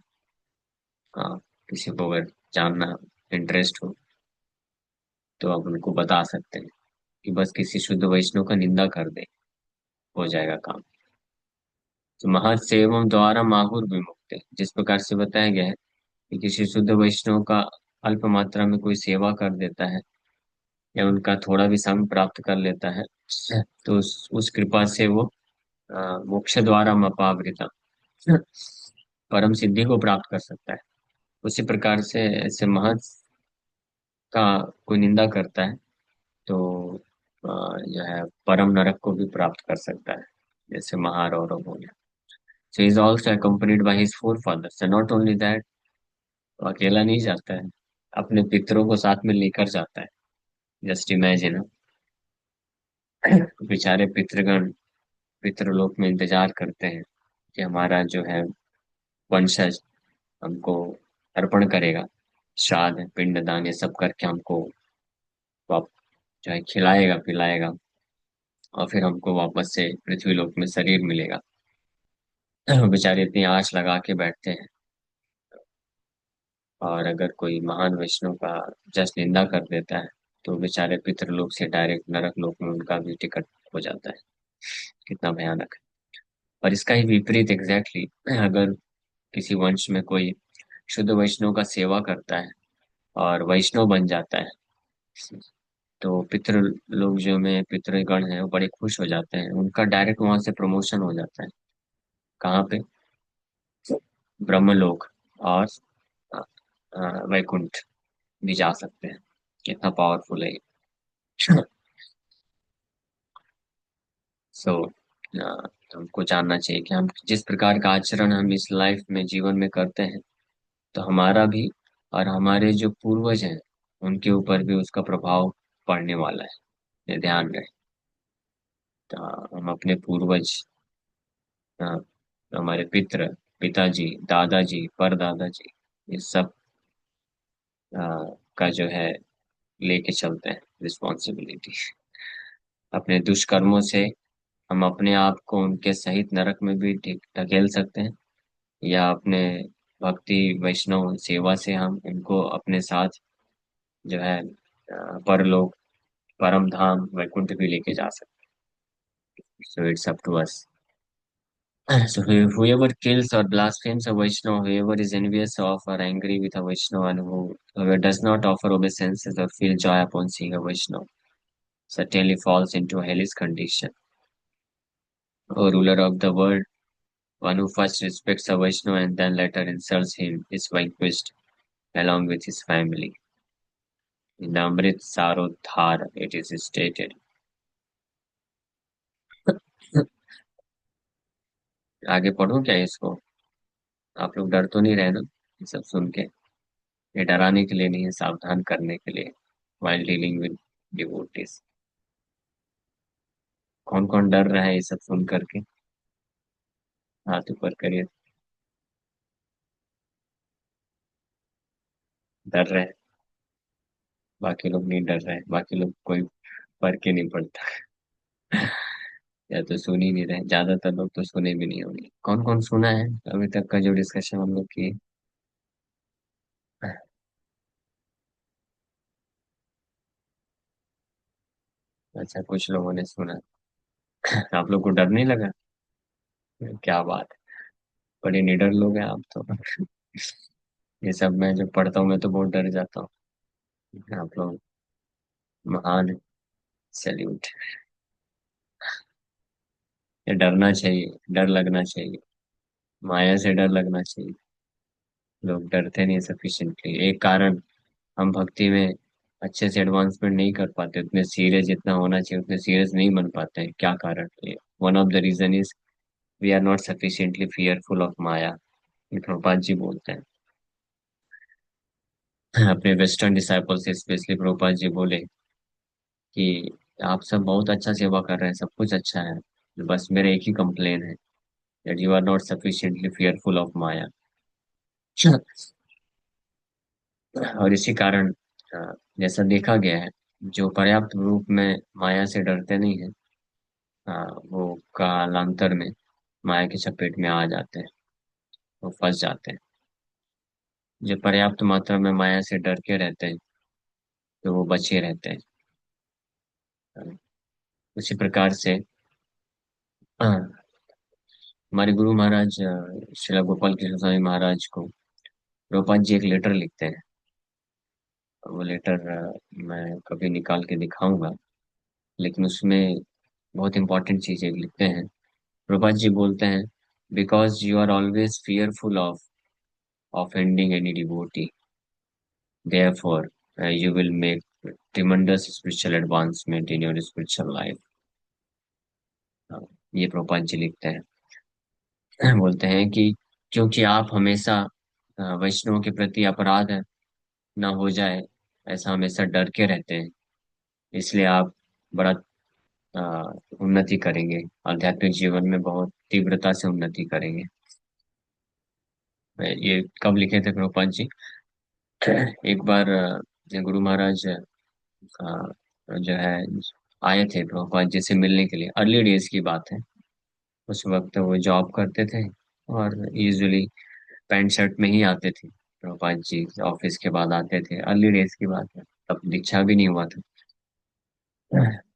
हाँ, किसी को अगर जानना इंटरेस्ट हो तो आप उनको बता सकते हैं कि बस किसी शुद्ध वैष्णव का निंदा कर दे, हो जाएगा काम। तो महत्सेवम द्वारा माहुर विमुक्त, जिस प्रकार से बताया गया है कि किसी शुद्ध वैष्णव का अल्प मात्रा में कोई सेवा कर देता है या उनका थोड़ा भी संग प्राप्त कर लेता है, तो उस कृपा से वो मोक्ष द्वारा अपावृतम, परम सिद्धि को प्राप्त कर सकता है। उसी प्रकार से ऐसे महत का कोई निंदा करता है तो जो है परम नरक को भी प्राप्त कर सकता है, जैसे महारौरव हो गया। So he is also accompanied by his forefathers, and not only that, वो अकेला नहीं जाता है, अपने पितरों को साथ में लेकर जाता है। जस्ट इमेजिन, बेचारे पितृगण पितृलोक में इंतजार करते हैं कि हमारा जो है वंशज हमको अर्पण करेगा, श्राद्ध पिंडदान ये सब करके हमको वाप जो है खिलाएगा पिलाएगा, और फिर हमको वापस से पृथ्वी लोक में शरीर मिलेगा। बेचारे इतनी आश लगा के बैठते हैं, और अगर कोई महान वैष्णव का जस्ट निंदा कर देता है, तो बेचारे पितृलोक से डायरेक्ट नरक लोक में उनका भी टिकट हो जाता है। कितना भयानक है। और इसका ही विपरीत एग्जैक्टली, अगर किसी वंश में कोई शुद्ध वैष्णव का सेवा करता है और वैष्णव बन जाता है, तो पितृ लोग जो में पितृगण हैं वो बड़े खुश हो जाते हैं, उनका डायरेक्ट वहां से प्रमोशन हो जाता है। कहाँ पे? ब्रह्मलोक और अ, वैकुंठ भी जा सकते हैं। कितना पावरफुल है ये। सो हमको जानना चाहिए कि हम जिस प्रकार का आचरण हम इस लाइफ में जीवन में करते हैं, तो हमारा भी और हमारे जो पूर्वज हैं उनके ऊपर भी उसका प्रभाव पड़ने वाला है। ये ध्यान रहे। तो हम अपने पूर्वज, अ, हमारे पिताजी, दादाजी, परदादाजी, ये सब अ, का जो है लेके चलते हैं रिस्पॉन्सिबिलिटी। अपने दुष्कर्मों से हम अपने आप को उनके सहित नरक में भी ढकेल सकते हैं, या अपने भक्ति वैष्णव सेवा से हम इनको अपने साथ जो है परलोक, परम धाम वैकुंठ भी लेके जा सकते हैं। So it's up to us. So whoever kills or blasphemes a Vaishnava, whoever is envious of or angry with a Vaishnava, and whoever does not offer obeisances or feel joy upon seeing a Vaishnava, certainly falls into a hellish condition. O ruler of the world, one who first respects a Vaishnava and then later insults him is vanquished along with his family. In the Amrit Saroddhar it is stated. आगे पढ़ो क्या इसको? आप लोग डर तो नहीं रहे ना ये सब सुन के? ये डराने के लिए नहीं है, सावधान करने के लिए। while dealing with devotees. कौन कौन डर रहा है ये सब सुन करके? हाथ ऊपर करिए। डर रहे हैं? बाकी लोग नहीं डर रहे हैं? बाकी लोग कोई फर्क ही नहीं पड़ता? या तो सुन ही नहीं रहे, ज्यादातर लोग तो सुने भी नहीं होंगे। कौन कौन सुना है अभी तक का जो डिस्कशन हम लोग किए? अच्छा, कुछ लोगों ने सुना। आप लोग को डर नहीं लगा? क्या बात है, बड़े निडर लोग हैं आप तो। ये सब मैं जब पढ़ता हूँ मैं तो बहुत डर जाता हूँ। आप लोग महान। सैल्यूट। ये डरना चाहिए, डर लगना चाहिए। माया से डर लगना चाहिए। लोग डरते नहीं सफिशिएंटली, एक कारण हम भक्ति में अच्छे से एडवांसमेंट नहीं कर पाते, उतने सीरियस जितना होना चाहिए उतने सीरियस नहीं बन पाते हैं। क्या कारण है? One of the reason is we are not sufficiently fearful of maya. ये प्रभुपाद जी बोलते हैं अपने वेस्टर्न डिसाइपल से, स्पेशली प्रभुपाद जी बोले कि आप सब बहुत अच्छा सेवा कर रहे हैं, सब कुछ अच्छा है, बस मेरा एक ही कंप्लेन है, that you are not sufficiently fearful of maya. और इसी कारण जैसा देखा गया है, जो पर्याप्त रूप में माया से डरते नहीं है, वो कालांतर में माया की चपेट में आ जाते हैं, वो फंस जाते हैं। जो पर्याप्त मात्रा में माया से डर के रहते हैं तो वो बचे रहते हैं। अ, उसी प्रकार से हमारे गुरु महाराज श्रीला गोपाल कृष्ण स्वामी महाराज को रूपा जी एक लेटर लिखते हैं। वो लेटर मैं कभी निकाल के दिखाऊंगा, लेकिन उसमें बहुत इंपॉर्टेंट चीजें लिखते हैं। रूपा जी बोलते हैं, because you are always fearful of offending any devotee, therefore you will make tremendous spiritual advancement in your spiritual life। ये प्रभुपाद जी लिखते हैं। बोलते हैं कि क्योंकि आप हमेशा वैष्णव के प्रति अपराध ना हो जाए ऐसा हमेशा डर के रहते हैं, इसलिए आप बड़ा उन्नति करेंगे, आध्यात्मिक जीवन में बहुत तीव्रता से उन्नति करेंगे। ये कब लिखे थे प्रभुपाद जी? एक बार गुरु महाराज जो है आए थे प्रभुपाद जी से मिलने के लिए, अर्ली डेज की बात है। उस वक्त वो जॉब करते थे और यूजुअली पैंट शर्ट में ही आते थे प्रभुपाद जी, ऑफिस के बाद आते थे। अर्ली डेज की बात है, तब दीक्षा भी नहीं हुआ था।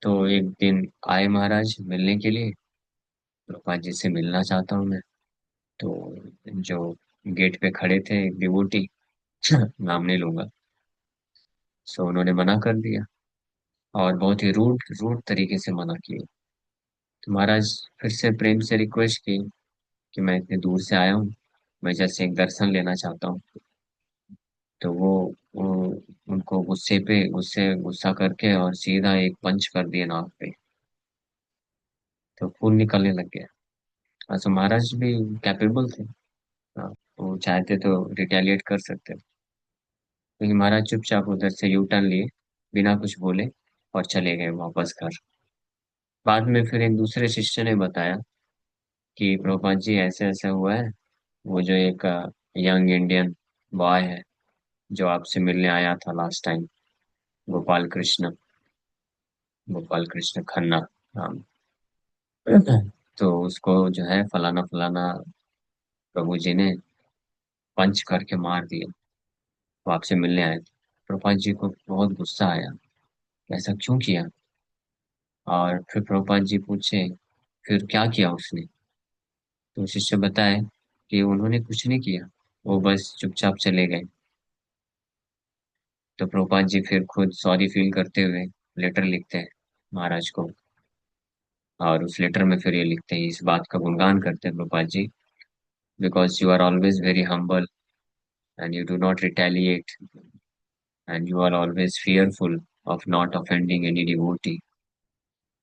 तो एक दिन आए महाराज मिलने के लिए, प्रभुपाद जी से मिलना चाहता हूँ मैं। तो जो गेट पे खड़े थे एक डिवोटी, नाम नहीं लूंगा, सो उन्होंने मना कर दिया, और बहुत ही रूड रूड तरीके से मना किया। तो महाराज फिर से प्रेम से रिक्वेस्ट की कि मैं इतनी दूर से आया हूँ, मैं जैसे एक दर्शन लेना चाहता हूँ। तो वो उनको गुस्सा करके और सीधा एक पंच कर दिया नाक पे। तो खून निकलने लग गया। अच्छा, महाराज भी कैपेबल थे। हाँ, वो चाहते तो रिटेलिएट कर सकते, लेकिन महाराज चुपचाप उधर से यू टर्न लिए, बिना कुछ बोले, और चले गए वापस घर। बाद में फिर एक दूसरे शिष्य ने बताया कि प्रभुपाद जी ऐसे ऐसे हुआ है, वो जो एक यंग इंडियन बॉय है जो आपसे मिलने आया था लास्ट टाइम, गोपाल कृष्ण, गोपाल कृष्ण खन्ना नाम, तो उसको जो है फलाना फलाना प्रभु जी ने पंच करके मार दिया, वो आपसे मिलने आए थे। प्रभुपाद जी को बहुत गुस्सा आया, ऐसा क्यों किया? और फिर प्रभुपाद जी पूछे, फिर क्या किया उसने? तो शिष्य बताए कि उन्होंने कुछ नहीं किया, वो बस चुपचाप चले गए। तो प्रभुपाद जी फिर खुद सॉरी फील करते हुए लेटर लिखते हैं महाराज को, और उस लेटर में फिर ये लिखते हैं, इस बात का गुणगान करते हैं Prabhupad ji, because you are always very humble and you do not retaliate and you are always fearful of not offending any devotee.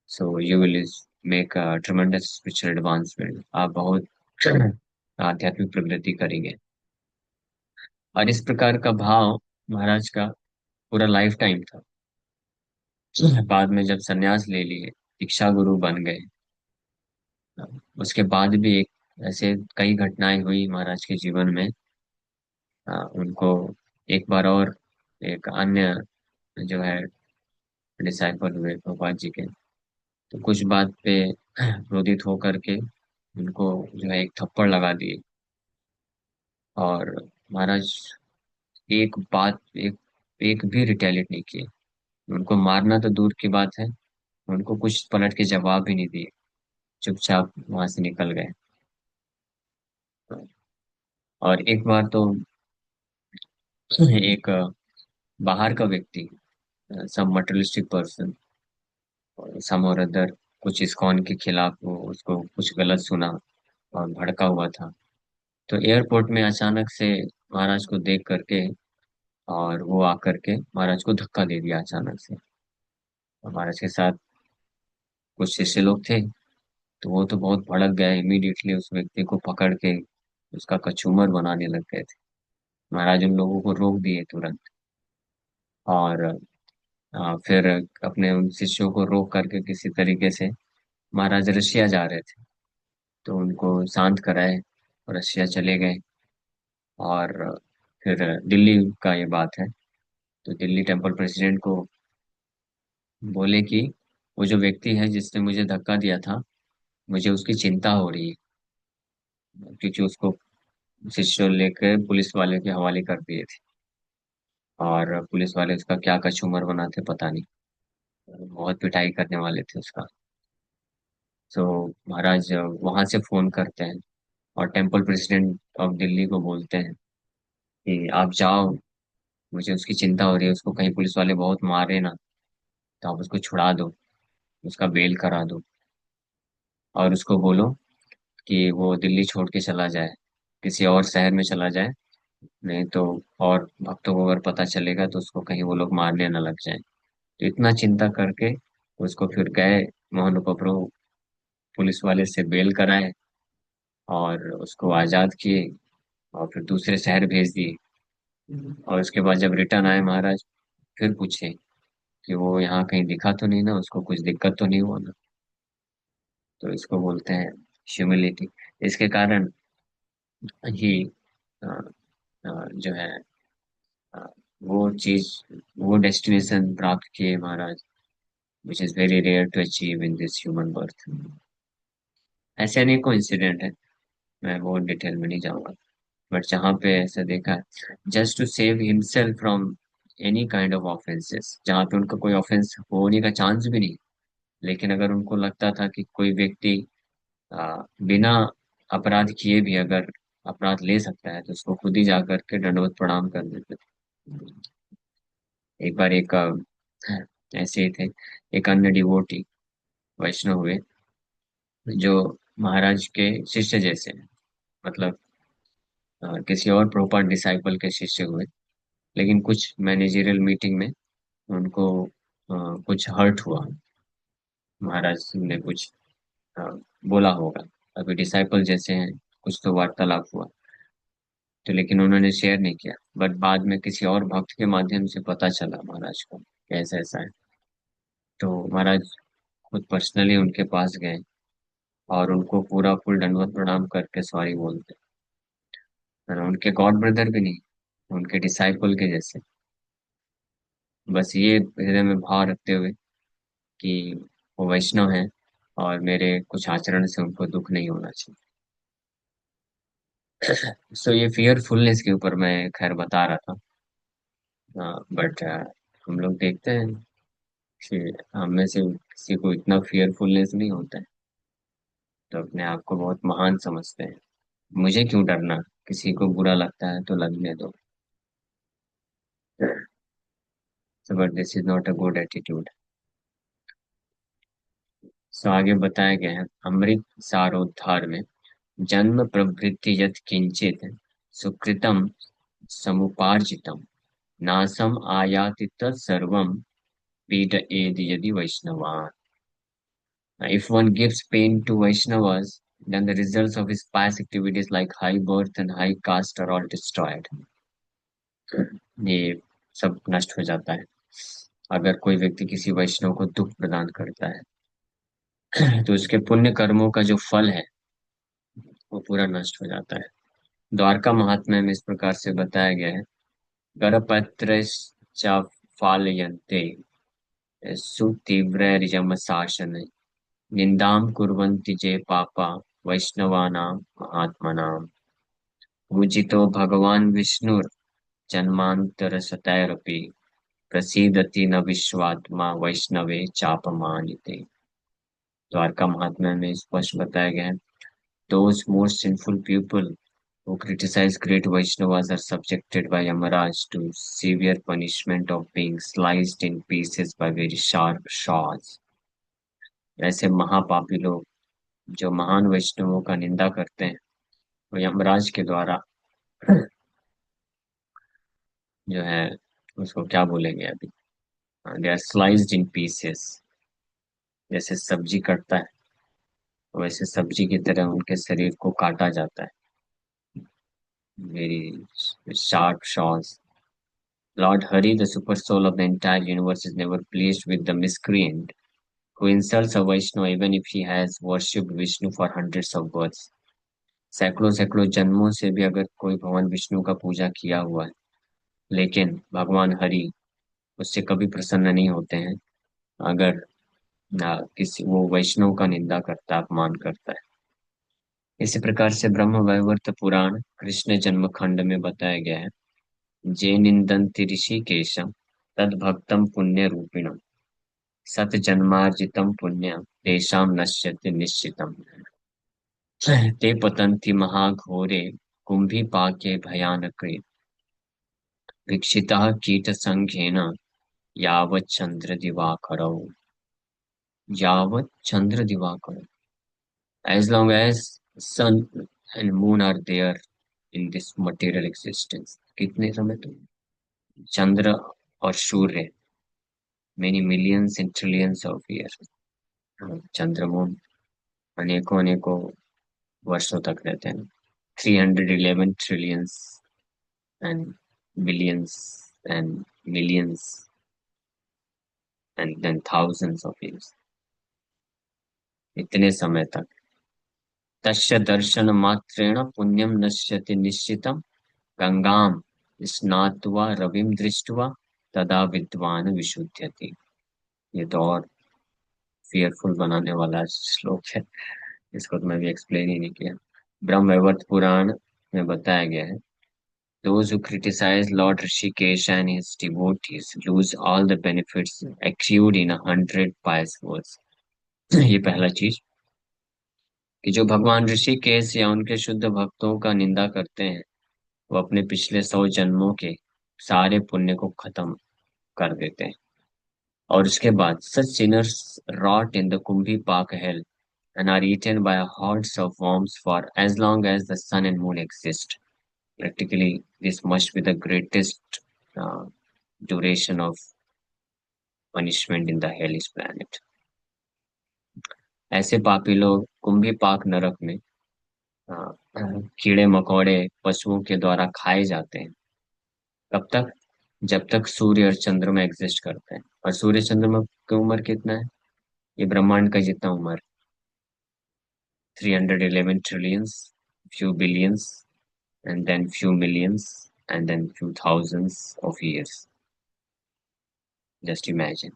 So you will make a tremendous spiritual advancement. आप बहुत आध्यात्मिक प्रगति करेंगे। और इस प्रकार का भाव महाराज का पूरा लाइफ टाइम था। बाद में जब संन्यास ले लिए, दीक्षा गुरु बन गए, उसके बाद भी एक ऐसे कई घटनाएं हुई महाराज के जीवन में। उनको एक बार और एक अन्य जो है डिसाइपल हुए प्रभुपाद जी के, तो कुछ बात पे क्रोधित होकर के उनको जो है एक थप्पड़ लगा दिए। और महाराज एक बात एक एक भी रिटेलिएट नहीं किए। उनको मारना तो दूर की बात है, उनको कुछ पलट के जवाब भी नहीं दिए, चुपचाप वहां से निकल गए। और एक बार तो एक बाहर का व्यक्ति, सम मटेरियलिस्टिक पर्सन, सम और अदर, कुछ इस्कॉन के खिलाफ वो उसको कुछ गलत सुना और भड़का हुआ था। तो एयरपोर्ट में अचानक से महाराज को देख करके और वो आकर के महाराज को धक्का दे दिया अचानक से। और महाराज के साथ कुछ शिष्य लोग थे, तो वो तो बहुत भड़क गए, इमीडिएटली उस व्यक्ति को पकड़ के उसका कचूमर बनाने लग गए थे। महाराज उन लोगों को रोक दिए तुरंत। और फिर अपने उन शिष्यों को रोक करके किसी तरीके से महाराज रशिया जा रहे थे, तो उनको शांत कराए और रशिया चले गए। और फिर दिल्ली का ये बात है, तो दिल्ली टेम्पल प्रेसिडेंट को बोले कि वो जो व्यक्ति है जिसने मुझे धक्का दिया था, मुझे उसकी चिंता हो रही है, क्योंकि उसको शिष्य लेकर पुलिस वाले के हवाले कर दिए थे। और पुलिस वाले उसका क्या कसूमर बनाते पता नहीं, बहुत पिटाई करने वाले थे उसका। तो महाराज वहां से फोन करते हैं और टेम्पल प्रेसिडेंट ऑफ दिल्ली को बोलते हैं कि आप जाओ, मुझे उसकी चिंता हो रही है, उसको कहीं पुलिस वाले बहुत मारे ना, तो आप उसको छुड़ा दो, उसका बेल करा दो। और उसको बोलो कि वो दिल्ली छोड़ के चला जाए, किसी और शहर में चला जाए, नहीं तो और भक्तों को अगर पता चलेगा तो उसको कहीं वो लोग मारने न लग जाए। तो इतना चिंता करके उसको फिर गए महानुभाव पुलिस वाले से बेल कराए और उसको आजाद किए और फिर दूसरे शहर भेज दिए। और उसके बाद जब रिटर्न आए महाराज, फिर पूछे कि वो यहाँ कहीं दिखा तो नहीं ना, उसको कुछ दिक्कत तो नहीं हुआ ना। तो इसको बोलते हैं ह्यूमिलिटी। इसके कारण ही अ, जो है अ, वो चीज, वो डेस्टिनेशन प्राप्त किए महाराज, which is very rare to achieve in this human birth. ऐसे अनेकों इंसिडेंट है, मैं बहुत डिटेल में नहीं जाऊंगा। बट जहाँ पे ऐसा देखा, just to save himself from any kind of offences, जहाँ पे उनका कोई ऑफेंस होने का चांस भी नहीं, लेकिन अगर उनको लगता था कि कोई व्यक्ति बिना अपराध किए भी अगर अपराध ले सकता है, तो उसको खुद ही जा करके दंडवत प्रणाम कर देते थे। एक बार एक ऐसे ही थे, एक अन्य डिवोटी वैष्णव हुए, जो महाराज के शिष्य जैसे हैं, मतलब किसी और प्रोपर डिसाइपल के शिष्य हुए। लेकिन कुछ मैनेजरियल मीटिंग में उनको कुछ हर्ट हुआ, महाराज ने कुछ अ, बोला होगा, अभी डिसाइपल जैसे हैं, कुछ तो वार्तालाप हुआ, तो लेकिन उन्होंने शेयर नहीं किया। बट बाद में किसी और भक्त के माध्यम से पता चला महाराज को कि ऐसा ऐसा है। तो महाराज खुद पर्सनली उनके पास गए और उनको पूरा फुल दंडवत प्रणाम करके सॉरी बोलते। और उनके गॉड ब्रदर भी नहीं, उनके डिसाइपल के जैसे, बस ये हृदय में भाव रखते हुए कि वो वैष्णव हैं और मेरे कुछ आचरण से उनको दुख नहीं होना चाहिए। सो ये फियरफुलनेस के ऊपर मैं खैर बता रहा था। बट हम लोग देखते हैं कि हम में से किसी को इतना फियरफुलनेस नहीं होता है, तो अपने आप को बहुत महान समझते हैं। मुझे क्यों डरना, किसी को बुरा लगता है तो लगने दो। So but this is not a good attitude. So आगे बताया गया है अमृत सारोद्धार में, जन्म प्रवृत्ति यत् किंचित सुकृतम समुपार्जितम नासम आयाति तत्सर्वं पीडयेद यदि वैष्णवान्. If one gives pain to Vaishnavas, then the results of his past activities like high birth and high caste are all destroyed. ये सब नष्ट हो जाता है अगर कोई व्यक्ति किसी वैष्णव को दुख प्रदान करता है. तो उसके पुण्य कर्मों का जो फल है वो पूरा नष्ट हो जाता है. द्वारका महात्म्य में इस प्रकार से बताया गया है. गरपत्रश्च फालयन्ते सुतीव्रैर्यमशासन निन्दां कुर्वन्ति ये पापा वैष्णवानां महात्मनाम्. पूजितो भगवान् विष्णुर्जन्मान्तरशतैरपि प्रसीदति न विश्वात्मा वैष्णवे चापमानिते. द्वारका महात्म्य में स्पष्ट बताया गया है. Those more sinful people who criticize great Vaishnavas are subjected by Yamaraj to severe punishment of being sliced in pieces by very sharp saws. ऐसे महापापी लोग जो महान वैष्णवों का निंदा करते हैं वो यमराज के द्वारा जो है उसको क्या बोलेंगे अभी, दे आर स्लाइज्ड इन पीसेस. जैसे सब्जी कटता है वैसे सब्जी की तरह उनके शरीर को काटा जाता है. Very sharp shows. Lord Hari, the super soul of the entire universe, is never pleased with the miscreant who insults a Vaishnava even if he has worshipped Vishnu for hundreds of births. सैकड़ों सैकड़ों जन्मों से भी अगर कोई भगवान विष्णु का पूजा किया हुआ है लेकिन भगवान हरि उससे कभी प्रसन्न नहीं होते हैं अगर किसी वो वैष्णव का निंदा करता है, अपमान करता है. इसी प्रकार से ब्रह्म वैवर्त पुराण कृष्ण जन्म खंड में बताया गया है. जे निंदन्ति ऋषिकेशम तद भक्तम पुण्य रूपिणम सत जन्मार्जितम पुण्यम तेषां नश्यति निश्चितम. ते पतन्ति महाघोरे कुंभीपाके भयानके वीक्षितः कीटसंघेन यावत् चंद्र दिवाकरौ. यावत् चंद्र दिवाकरौ. As long as sun and moon are there in this material existence. कितने समय तक चंद्र और सूर्य many millions and trillions of years. Chandra moon अनेकों अनेकों वर्षों तक रहते हैं. 311 trillions and billions and millions and then thousands of years. इतने समय तक. तस्य दर्शन मात्रेण पुण्यम नश्यति निश्चितम गंगाम स्नात्वा रविम दृष्ट्वा तदा विद्वान विशुध्यति. ये तो और फियरफुल बनाने वाला श्लोक है. इसको तो मैं भी एक्सप्लेन ही नहीं किया. ब्रह्म वैवर्त पुराण में बताया गया है. Those who criticize Lord Rishikesh and his devotees lose all the benefits accrued in 100 pious words. ये पहला चीज कि जो भगवान ऋषिकेश या उनके शुद्ध भक्तों का निंदा करते हैं वो अपने पिछले 100 जन्मों के सारे पुण्य को खत्म कर देते हैं. और उसके बाद such sinners rot in the कुंभी पाक hell and are eaten by hordes of worms for as long as the sun and moon exist. Practically, this must be the greatest uh, duration of punishment in the hellish planet. ऐसे पापी लोग कुंभी पाक नरक में कीड़े मकोड़े पशुओं के द्वारा खाए जाते हैं. कब तक? जब तक सूर्य और चंद्रमा एग्जिस्ट करते हैं. और सूर्य चंद्रमा की उम्र कितना है? ये ब्रह्मांड का जितना उम्र, 311 trillions, few billions, and then few millions, and then few thousands of years. Just imagine.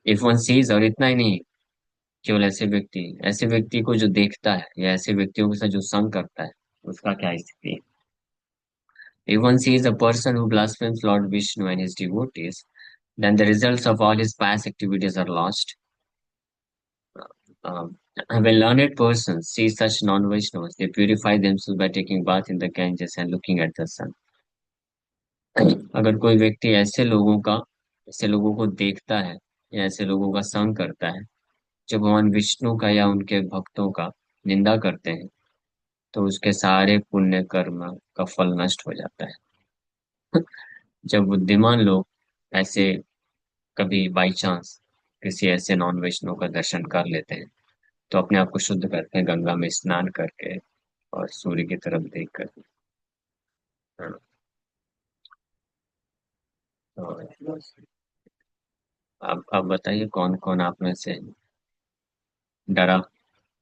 If one sees, और इतना ही नहीं, केवल ऐसे व्यक्ति को जो देखता है या ऐसे व्यक्तियों के साथ जो संग करता है उसका क्या स्थिति है. If one sees a person who blasphemes Lord Vishnu and his devotees, then the results of all his past activities are lost. When learned persons see such non-Vaishnavas, they purify themselves by taking bath in the Ganges and looking at the sun. अगर कोई व्यक्ति ऐसे लोगों को देखता है या ऐसे लोगों का संग करता है जो भगवान विष्णु का या उनके भक्तों का निंदा करते हैं तो उसके सारे पुण्य कर्म का फल नष्ट हो जाता है. जब बुद्धिमान लोग ऐसे कभी बाई चांस किसी ऐसे नॉन वैष्णव का दर्शन कर लेते हैं तो अपने आप को शुद्ध करते हैं गंगा में स्नान करके और सूर्य की तरफ देख कर। हाँ, तो आप बताइए कौन कौन आप में से डरा,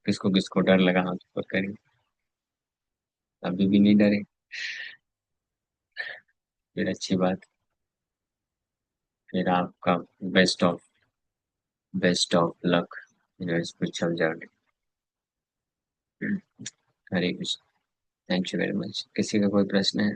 किसको किसको डर लगा, हाथ ऊपर करिए। अभी भी नहीं डरे? फिर अच्छी बात। फिर आपका best of luck spiritual journey. Hare Krishna. Thank you very much. किसी का कोई प्रश्न है?